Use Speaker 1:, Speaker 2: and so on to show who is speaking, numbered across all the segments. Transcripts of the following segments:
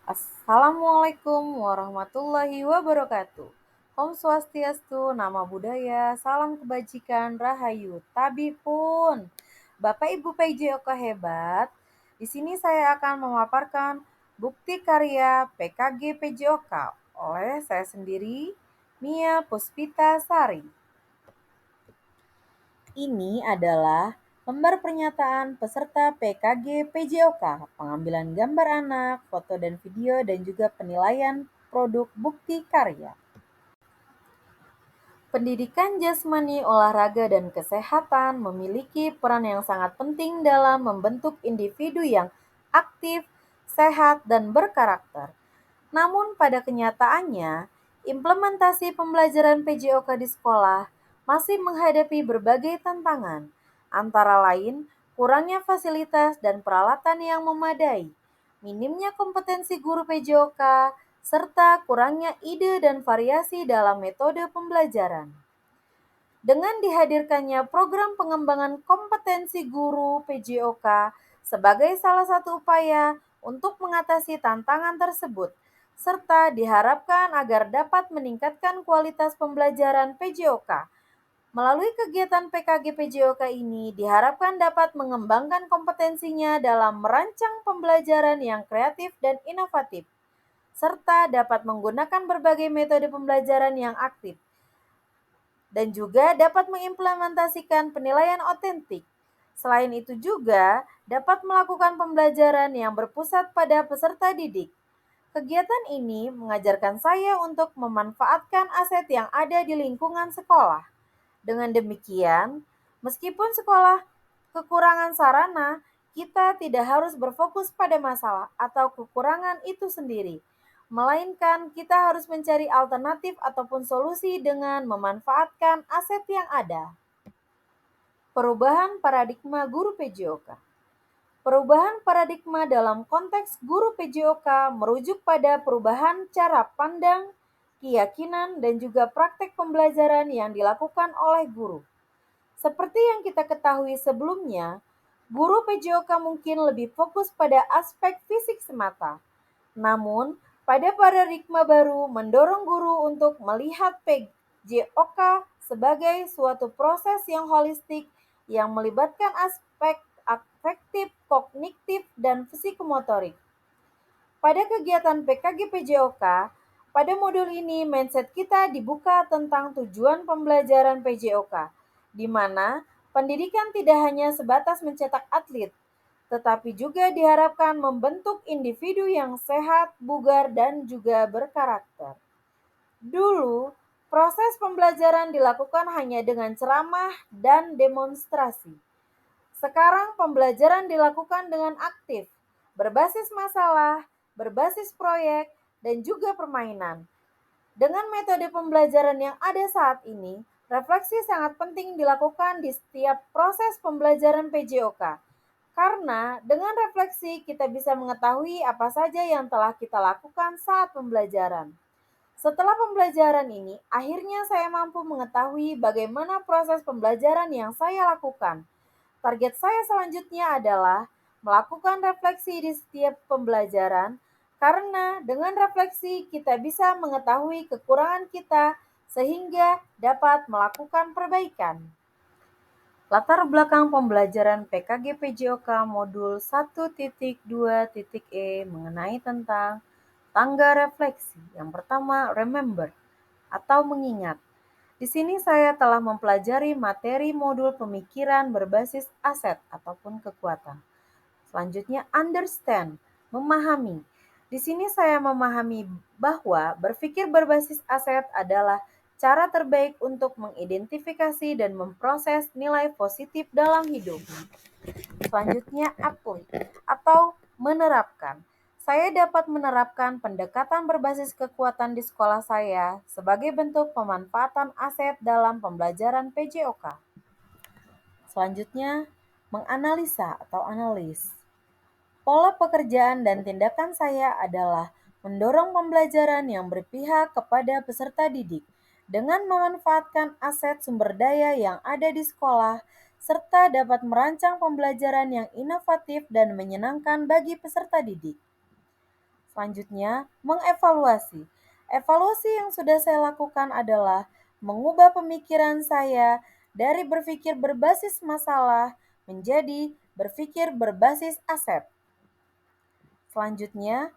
Speaker 1: Assalamualaikum warahmatullahi wabarakatuh. Om Swastiastu, Nama Budaya, Salam Kebajikan, Rahayu, Tabi pun. Bapak Ibu PJOK hebat, di sini saya akan memaparkan bukti karya PKG PJOK oleh saya sendiri, Mia Puspita Sari. Ini adalah lembar pernyataan peserta PKG PJOK, pengambilan gambar anak, foto dan video, dan juga penilaian produk bukti karya. Pendidikan jasmani, olahraga, dan kesehatan memiliki peran yang sangat penting dalam membentuk individu yang aktif, sehat, dan berkarakter. Namun pada kenyataannya, implementasi pembelajaran PJOK di sekolah masih menghadapi berbagai tantangan, antara lain kurangnya fasilitas dan peralatan yang memadai, minimnya kompetensi guru PJOK, serta kurangnya ide dan variasi dalam metode pembelajaran. Dengan dihadirkannya program pengembangan kompetensi guru PJOK sebagai salah satu upaya untuk mengatasi tantangan tersebut, serta diharapkan agar dapat meningkatkan kualitas pembelajaran PJOK. Melalui kegiatan PKG PJOK ini diharapkan dapat mengembangkan kompetensinya dalam merancang pembelajaran yang kreatif dan inovatif, serta dapat menggunakan berbagai metode pembelajaran yang aktif, dan juga dapat mengimplementasikan penilaian otentik. Selain itu juga dapat melakukan pembelajaran yang berpusat pada peserta didik. Kegiatan ini mengajarkan saya untuk memanfaatkan aset yang ada di lingkungan sekolah. Dengan demikian, meskipun sekolah kekurangan sarana, kita tidak harus berfokus pada masalah atau kekurangan itu sendiri, melainkan kita harus mencari alternatif ataupun solusi dengan memanfaatkan aset yang ada. Perubahan paradigma guru PJOK. Perubahan paradigma dalam konteks guru PJOK merujuk pada perubahan cara pandang, keyakinan, dan juga praktek pembelajaran yang dilakukan oleh guru. Seperti yang kita ketahui sebelumnya, guru PJOK mungkin lebih fokus pada aspek fisik semata. Namun, pada paradigma baru mendorong guru untuk melihat PJOK sebagai suatu proses yang holistik yang melibatkan aspek afektif, kognitif, dan psikomotorik. Pada kegiatan PKG PJOK, pada modul ini mindset kita dibuka tentang tujuan pembelajaran PJOK, di mana pendidikan tidak hanya sebatas mencetak atlet, tetapi juga diharapkan membentuk individu yang sehat, bugar, dan juga berkarakter. Dulu, proses pembelajaran dilakukan hanya dengan ceramah dan demonstrasi. Sekarang pembelajaran dilakukan dengan aktif, berbasis masalah, berbasis proyek, dan juga permainan. Dengan metode pembelajaran yang ada saat ini, refleksi sangat penting dilakukan di setiap proses pembelajaran PJOK. Karena dengan refleksi kita bisa mengetahui apa saja yang telah kita lakukan saat pembelajaran. Setelah pembelajaran ini, akhirnya saya mampu mengetahui bagaimana proses pembelajaran yang saya lakukan. Target saya selanjutnya adalah melakukan refleksi di setiap pembelajaran, karena dengan refleksi kita bisa mengetahui kekurangan kita sehingga dapat melakukan perbaikan. Latar belakang pembelajaran PKG PJOK modul 1.2.e mengenai tentang tangga refleksi. Yang pertama, remember atau mengingat. Di sini saya telah mempelajari materi modul pemikiran berbasis aset ataupun kekuatan. Selanjutnya, understand, memahami. Di sini saya memahami bahwa berpikir berbasis aset adalah cara terbaik untuk mengidentifikasi dan memproses nilai positif dalam hidup. Selanjutnya, apply atau menerapkan. Saya dapat menerapkan pendekatan berbasis kekuatan di sekolah saya sebagai bentuk pemanfaatan aset dalam pembelajaran PJOK. Selanjutnya, menganalisa atau analis. Pola pekerjaan dan tindakan saya adalah mendorong pembelajaran yang berpihak kepada peserta didik dengan memanfaatkan aset sumber daya yang ada di sekolah, serta dapat merancang pembelajaran yang inovatif dan menyenangkan bagi peserta didik. Selanjutnya, mengevaluasi. Evaluasi yang sudah saya lakukan adalah mengubah pemikiran saya dari berpikir berbasis masalah menjadi berpikir berbasis aset. Selanjutnya,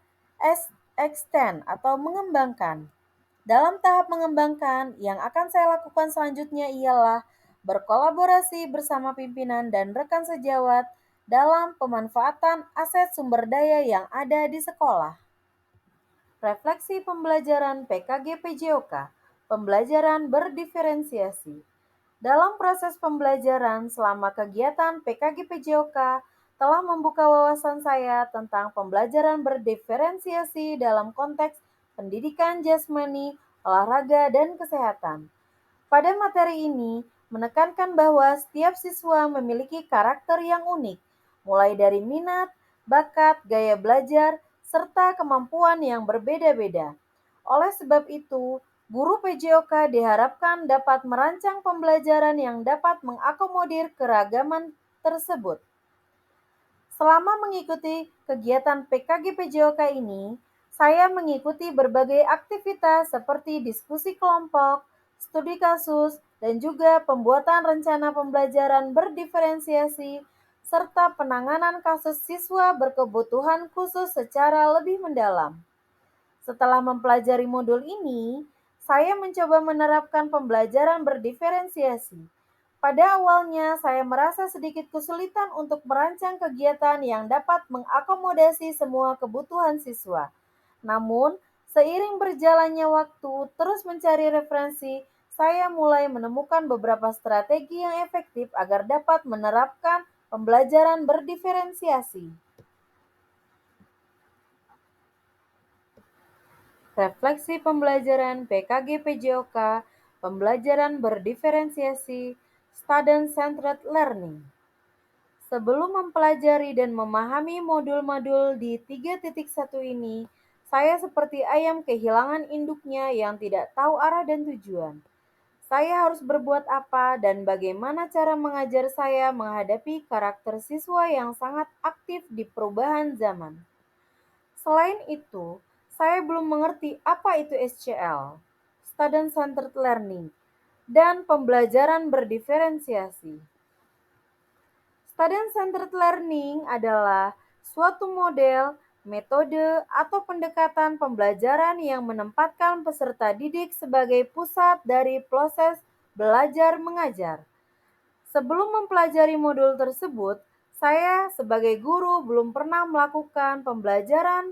Speaker 1: extend atau mengembangkan. Dalam tahap mengembangkan, yang akan saya lakukan selanjutnya ialah berkolaborasi bersama pimpinan dan rekan sejawat dalam pemanfaatan aset sumber daya yang ada di sekolah. Refleksi pembelajaran PKG PJOK, pembelajaran berdiferensiasi. Dalam proses pembelajaran selama kegiatan PKG PJOK telah membuka wawasan saya tentang pembelajaran berdiferensiasi dalam konteks pendidikan jasmani, olahraga, dan kesehatan. Pada materi ini, menekankan bahwa setiap siswa memiliki karakter yang unik, mulai dari minat, bakat, gaya belajar, serta kemampuan yang berbeda-beda. Oleh sebab itu, guru PJOK diharapkan dapat merancang pembelajaran yang dapat mengakomodir keragaman tersebut. Selama mengikuti kegiatan PKG PJOK ini, saya mengikuti berbagai aktivitas seperti diskusi kelompok, studi kasus, dan juga pembuatan rencana pembelajaran berdiferensiasi, serta penanganan kasus siswa berkebutuhan khusus secara lebih mendalam. Setelah mempelajari modul ini, saya mencoba menerapkan pembelajaran berdiferensiasi. Pada awalnya, saya merasa sedikit kesulitan untuk merancang kegiatan yang dapat mengakomodasi semua kebutuhan siswa. Namun, seiring berjalannya waktu, terus mencari referensi, saya mulai menemukan beberapa strategi yang efektif agar dapat menerapkan pembelajaran berdiferensiasi. Refleksi pembelajaran PKG PJOK, pembelajaran berdiferensiasi, student-centered learning. Sebelum mempelajari dan memahami modul-modul di 3.1 ini, saya seperti ayam kehilangan induknya yang tidak tahu arah dan tujuan. Saya harus berbuat apa dan bagaimana cara mengajar saya menghadapi karakter siswa yang sangat aktif di perubahan zaman. Selain itu, saya belum mengerti apa itu SCL, Student Centered Learning, dan pembelajaran berdiferensiasi. Student Centered Learning adalah suatu model, metode, atau pendekatan pembelajaran yang menempatkan peserta didik sebagai pusat dari proses belajar mengajar. Sebelum mempelajari modul tersebut, saya sebagai guru belum pernah melakukan pembelajaran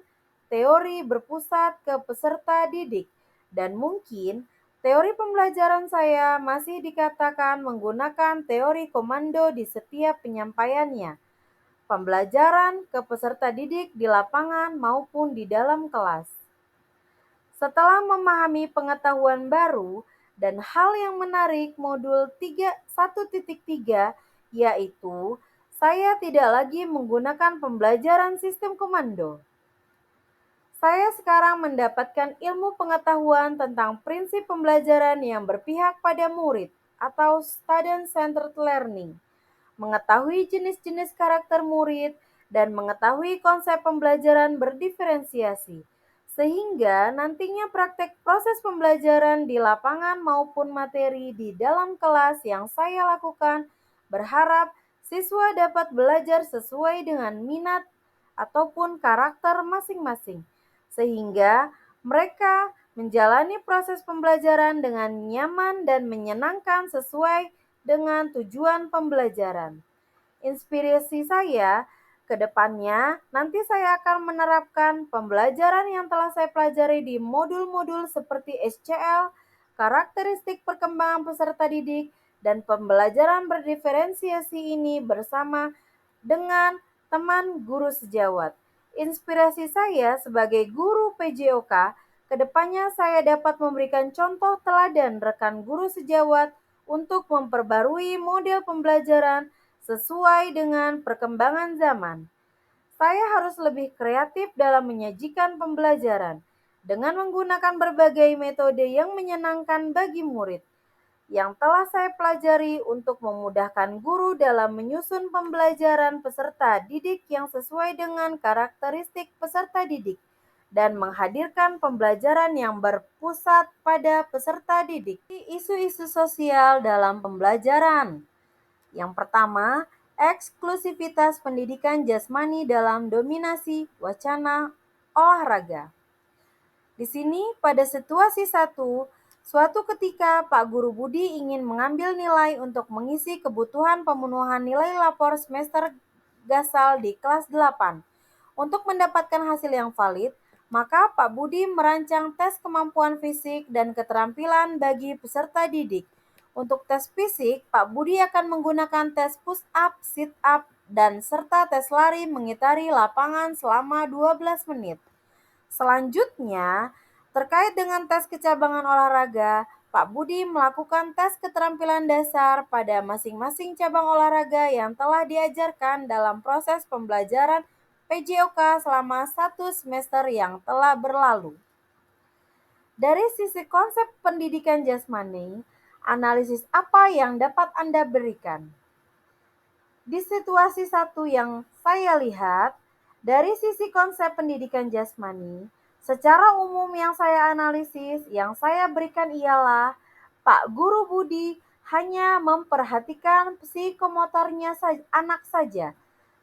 Speaker 1: teori berpusat ke peserta didik, dan mungkin teori pembelajaran saya masih dikatakan menggunakan teori komando di setiap penyampaiannya. Pembelajaran ke peserta didik di lapangan maupun di dalam kelas. Setelah memahami pengetahuan baru dan hal yang menarik modul 1.3 yaitu saya tidak lagi menggunakan pembelajaran sistem komando. Saya sekarang mendapatkan ilmu pengetahuan tentang prinsip pembelajaran yang berpihak pada murid atau student-centered learning, mengetahui jenis-jenis karakter murid, dan mengetahui konsep pembelajaran berdiferensiasi. Sehingga nantinya praktek proses pembelajaran di lapangan maupun materi di dalam kelas yang saya lakukan berharap siswa dapat belajar sesuai dengan minat ataupun karakter masing-masing. Sehingga mereka menjalani proses pembelajaran dengan nyaman dan menyenangkan sesuai dengan tujuan pembelajaran. Inspirasi saya ke depannya, nanti saya akan menerapkan pembelajaran yang telah saya pelajari di modul-modul seperti SCL, karakteristik perkembangan peserta didik, dan pembelajaran berdiferensiasi ini bersama dengan teman guru sejawat. Inspirasi saya sebagai guru PJOK, kedepannya saya dapat memberikan contoh teladan rekan guru sejawat untuk memperbarui model pembelajaran sesuai dengan perkembangan zaman. Saya harus lebih kreatif dalam menyajikan pembelajaran dengan menggunakan berbagai metode yang menyenangkan bagi murid yang telah saya pelajari untuk memudahkan guru dalam menyusun pembelajaran peserta didik yang sesuai dengan karakteristik peserta didik dan menghadirkan pembelajaran yang berpusat pada peserta didik. Isu-isu sosial dalam pembelajaran. Yang pertama, eksklusivitas pendidikan jasmani dalam dominasi wacana olahraga. Di sini pada situasi suatu ketika Pak Guru Budi ingin mengambil nilai untuk mengisi kebutuhan pemenuhan nilai lapor semester gasal di kelas 8. Untuk mendapatkan hasil yang valid, maka Pak Budi merancang tes kemampuan fisik dan keterampilan bagi peserta didik. Untuk tes fisik, Pak Budi akan menggunakan tes push up, sit up, dan serta tes lari mengitari lapangan selama 12 menit. Selanjutnya, terkait dengan tes kecabangan olahraga, Pak Budi melakukan tes keterampilan dasar pada masing-masing cabang olahraga yang telah diajarkan dalam proses pembelajaran PJOK selama 1 semester yang telah berlalu. Dari sisi konsep pendidikan jasmani, analisis apa yang dapat Anda berikan? Di situasi yang saya lihat, dari sisi konsep pendidikan jasmani, secara umum yang saya analisis, yang saya berikan ialah Pak Guru Budi hanya memperhatikan psikomotornya anak saja,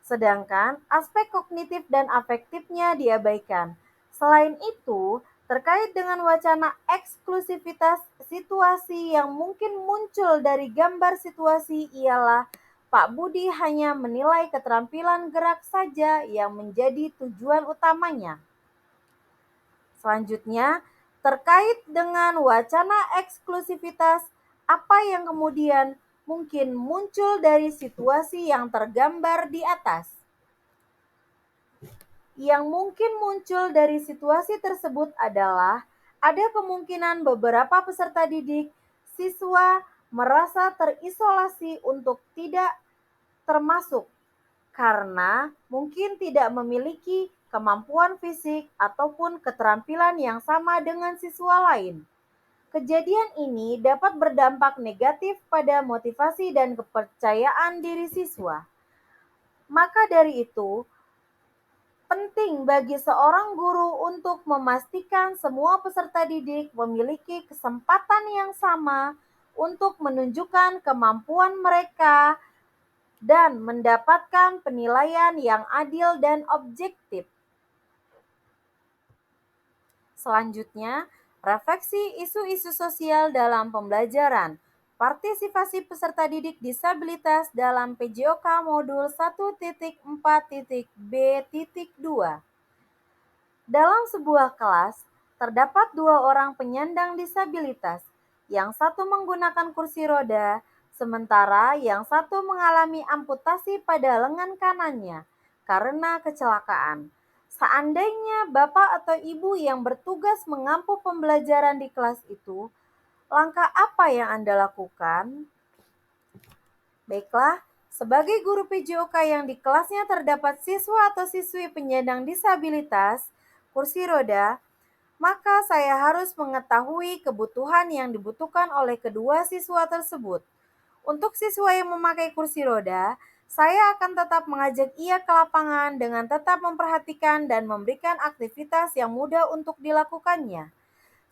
Speaker 1: sedangkan aspek kognitif dan afektifnya diabaikan. Selain itu, terkait dengan wacana eksklusivitas situasi yang mungkin muncul dari gambar situasi ialah Pak Budi hanya menilai keterampilan gerak saja yang menjadi tujuan utamanya. Selanjutnya, terkait dengan wacana eksklusivitas, apa yang kemudian mungkin muncul dari situasi yang tergambar di atas? Yang mungkin muncul dari situasi tersebut adalah ada kemungkinan beberapa peserta didik, siswa merasa terisolasi untuk tidak termasuk karena mungkin tidak memiliki kemampuan fisik ataupun keterampilan yang sama dengan siswa lain. Kejadian ini dapat berdampak negatif pada motivasi dan kepercayaan diri siswa. Maka dari itu, penting bagi seorang guru untuk memastikan semua peserta didik memiliki kesempatan yang sama untuk menunjukkan kemampuan mereka dan mendapatkan penilaian yang adil dan objektif. Selanjutnya, refleksi isu-isu sosial dalam pembelajaran. Partisipasi peserta didik disabilitas dalam PJOK Modul 1.4.B.2. Dalam sebuah kelas, terdapat 2 orang penyandang disabilitas. Yang satu menggunakan kursi roda, sementara yang satu mengalami amputasi pada lengan kanannya karena kecelakaan. Seandainya bapak atau ibu yang bertugas mengampu pembelajaran di kelas itu, langkah apa yang Anda lakukan? Baiklah, sebagai guru PJOK yang di kelasnya terdapat siswa atau siswi penyandang disabilitas, kursi roda, maka saya harus mengetahui kebutuhan yang dibutuhkan oleh kedua siswa tersebut. Untuk siswa yang memakai kursi roda, saya akan tetap mengajak ia ke lapangan dengan tetap memperhatikan dan memberikan aktivitas yang mudah untuk dilakukannya.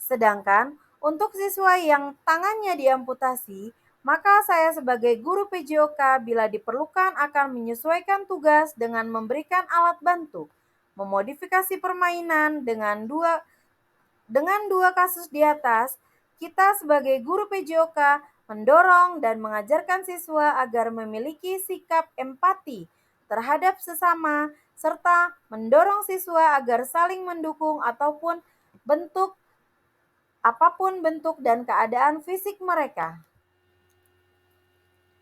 Speaker 1: Sedangkan untuk siswa yang tangannya diamputasi, maka saya sebagai guru PJOK bila diperlukan akan menyesuaikan tugas dengan memberikan alat bantu, memodifikasi permainan dengan dua kasus di atas. Kita sebagai guru PJOK mendorong dan mengajarkan siswa agar memiliki sikap empati terhadap sesama, serta mendorong siswa agar saling mendukung apapun bentuk dan keadaan fisik mereka.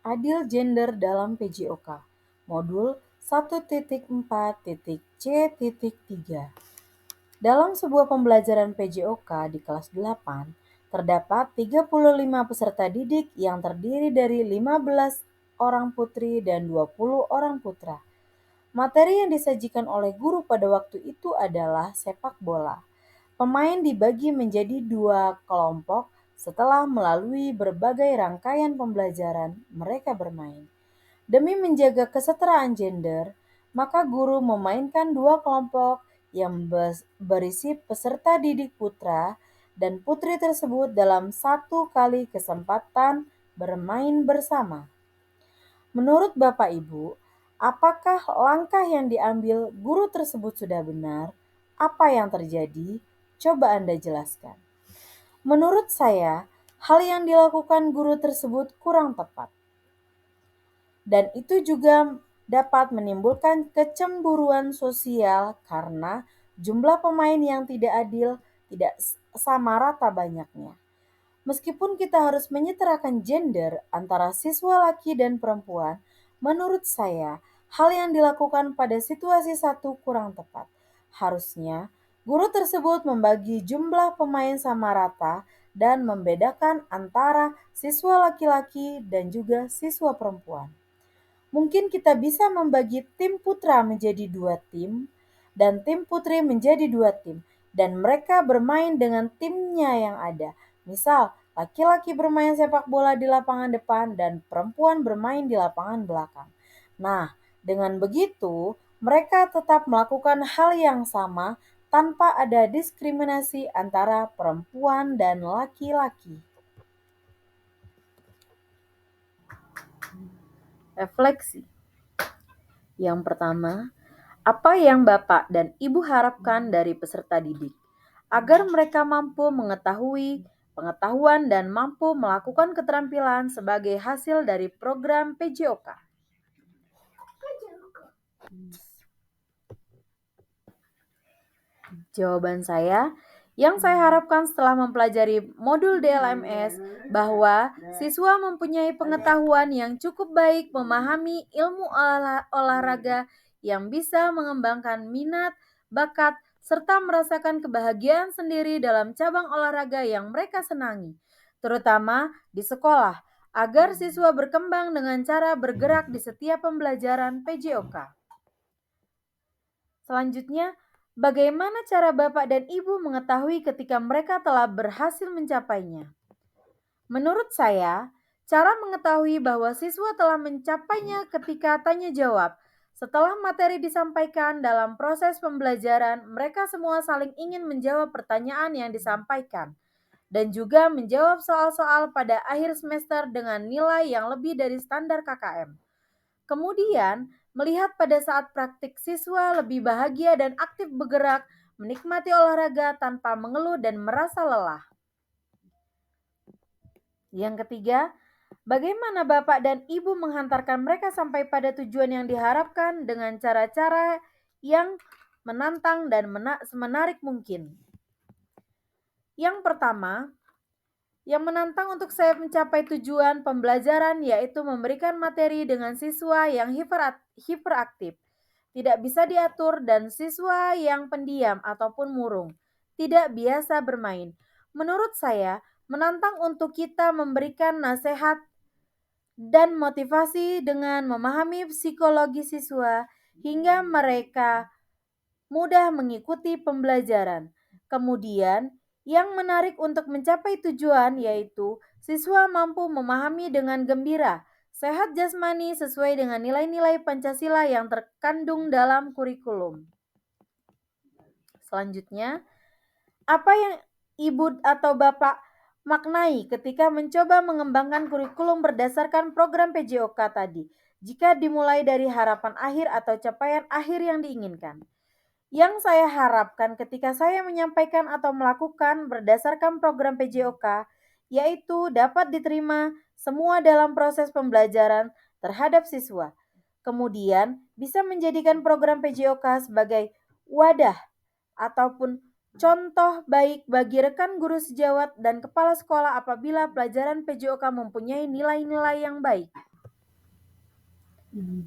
Speaker 1: Adil gender dalam PJOK, Modul 1.4.C.3. Dalam sebuah pembelajaran PJOK di kelas 8, terdapat 35 peserta didik yang terdiri dari 15 orang putri dan 20 orang putra. Materi yang disajikan oleh guru pada waktu itu adalah sepak bola. Pemain dibagi menjadi 2 kelompok setelah melalui berbagai rangkaian pembelajaran mereka bermain. Demi menjaga kesetaraan gender, maka guru memainkan 2 kelompok yang berisi peserta didik putra dan putri tersebut dalam satu kali kesempatan bermain bersama. Menurut Bapak Ibu, apakah langkah yang diambil guru tersebut sudah benar? Apa yang terjadi? Coba Anda jelaskan. Menurut saya, hal yang dilakukan guru tersebut kurang tepat. Dan itu juga dapat menimbulkan kecemburuan sosial karena jumlah pemain yang tidak adil, tidak sama rata banyaknya. Meskipun kita harus menyetarakan gender antara siswa laki dan perempuan, menurut saya hal yang dilakukan pada situasi satu kurang tepat. Harusnya guru tersebut membagi jumlah pemain sama rata dan membedakan antara siswa laki-laki dan juga siswa perempuan. Mungkin kita bisa membagi tim putra menjadi 2 tim dan tim putri menjadi 2 tim dan mereka bermain dengan timnya yang ada. Misal, laki-laki bermain sepak bola di lapangan depan dan perempuan bermain di lapangan belakang. Nah, dengan begitu mereka tetap melakukan hal yang sama tanpa ada diskriminasi antara perempuan dan laki-laki. Refleksi. Yang pertama, apa yang Bapak dan Ibu harapkan dari peserta didik agar mereka mampu mengetahui pengetahuan dan mampu melakukan keterampilan sebagai hasil dari program PJOK? Jawaban saya, yang saya harapkan setelah mempelajari modul DLMS bahwa siswa mempunyai pengetahuan yang cukup baik memahami ilmu olahraga yang bisa mengembangkan minat, bakat, serta merasakan kebahagiaan sendiri dalam cabang olahraga yang mereka senangi, terutama di sekolah, agar siswa berkembang dengan cara bergerak di setiap pembelajaran PJOK. Selanjutnya, bagaimana cara Bapak dan Ibu mengetahui ketika mereka telah berhasil mencapainya? Menurut saya, cara mengetahui bahwa siswa telah mencapainya ketika tanya jawab. Setelah materi disampaikan dalam proses pembelajaran, mereka semua saling ingin menjawab pertanyaan yang disampaikan dan juga menjawab soal-soal pada akhir semester dengan nilai yang lebih dari standar KKM. Kemudian, melihat pada saat praktik siswa lebih bahagia dan aktif bergerak, menikmati olahraga tanpa mengeluh dan merasa lelah. Yang ketiga, bagaimana Bapak dan Ibu menghantarkan mereka sampai pada tujuan yang diharapkan dengan cara-cara yang menantang dan semenarik mungkin. Yang pertama, yang menantang untuk saya mencapai tujuan pembelajaran yaitu memberikan materi dengan siswa yang hiperaktif, tidak bisa diatur, dan siswa yang pendiam ataupun murung, tidak biasa bermain. Menurut saya, menantang untuk kita memberikan nasihat dan motivasi dengan memahami psikologi siswa hingga mereka mudah mengikuti pembelajaran. Kemudian, yang menarik untuk mencapai tujuan yaitu siswa mampu memahami dengan gembira, sehat jasmani sesuai dengan nilai-nilai Pancasila yang terkandung dalam kurikulum. Selanjutnya, apa yang Ibu atau Bapak maknai ketika mencoba mengembangkan kurikulum berdasarkan program PJOK tadi, jika dimulai dari harapan akhir atau capaian akhir yang diinginkan? Yang saya harapkan ketika saya menyampaikan atau melakukan berdasarkan program PJOK, yaitu dapat diterima semua dalam proses pembelajaran terhadap siswa. Kemudian bisa menjadikan program PJOK sebagai wadah ataupun contoh baik bagi rekan guru sejawat dan kepala sekolah apabila pelajaran PJOK mempunyai nilai-nilai yang baik.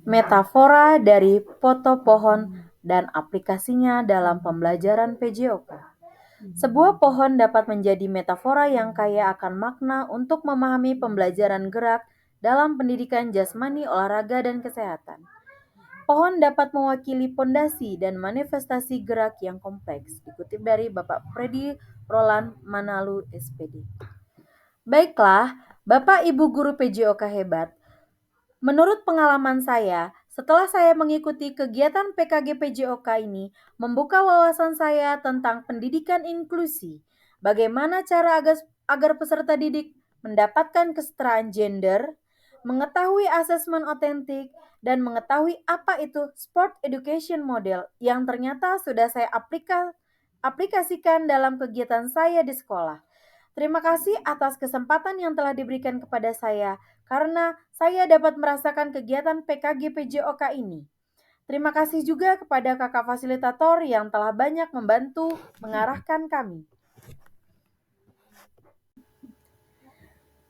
Speaker 1: Metafora dari foto pohon dan aplikasinya dalam pembelajaran PJOK. Sebuah pohon dapat menjadi metafora yang kaya akan makna untuk memahami pembelajaran gerak dalam pendidikan jasmani, olahraga, dan kesehatan. Pohon dapat mewakili pondasi dan manifestasi gerak yang kompleks, dikutip dari Bapak Freddy Roland Manalu, SPD. Baiklah, Bapak Ibu guru PJOK hebat. Menurut pengalaman saya, Setelah saya mengikuti kegiatan PKG PJOK ini, membuka wawasan saya tentang pendidikan inklusi. Bagaimana cara agar peserta didik mendapatkan kesetaraan gender, mengetahui asesmen otentik, dan mengetahui apa itu sport education model yang ternyata sudah saya aplikasikan dalam kegiatan saya di sekolah. Terima kasih atas kesempatan yang telah diberikan kepada saya karena saya dapat merasakan kegiatan PKG PJOK ini. Terima kasih juga kepada kakak fasilitator yang telah banyak membantu mengarahkan kami.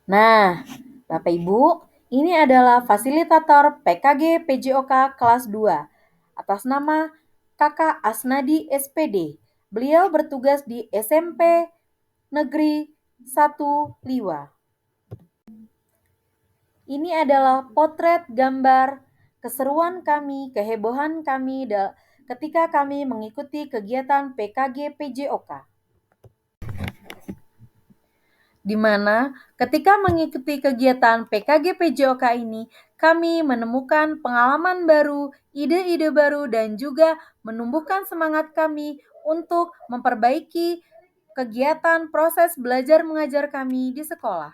Speaker 1: Nah, Bapak Ibu, ini adalah fasilitator PKG PJOK kelas 2 atas nama Kakak Asnadi SPD. Beliau bertugas di SMP Negeri 1 Liwa. Ini adalah potret gambar keseruan kami, kehebohan kami ketika kami mengikuti kegiatan PKG PJOK. Di mana ketika mengikuti kegiatan PKG PJOK ini, kami menemukan pengalaman baru, ide-ide baru, dan juga menumbuhkan semangat kami untuk memperbaiki kegiatan proses belajar mengajar kami di sekolah.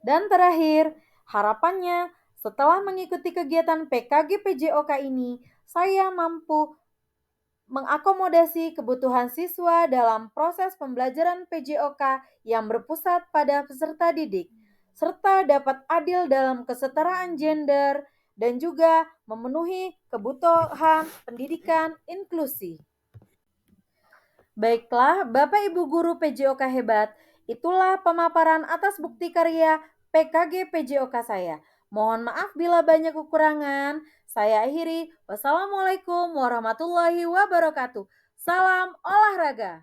Speaker 1: Dan terakhir, harapannya setelah mengikuti kegiatan PKG PJOK ini, saya mampu mengakomodasi kebutuhan siswa dalam proses pembelajaran PJOK yang berpusat pada peserta didik, serta dapat adil dalam kesetaraan gender dan juga memenuhi kebutuhan pendidikan inklusi. Baiklah, Bapak Ibu Guru PJOK hebat, itulah pemaparan atas bukti karya PKG PJOK saya. Mohon maaf bila banyak kekurangan. Saya akhiri. Wassalamualaikum warahmatullahi wabarakatuh. Salam olahraga.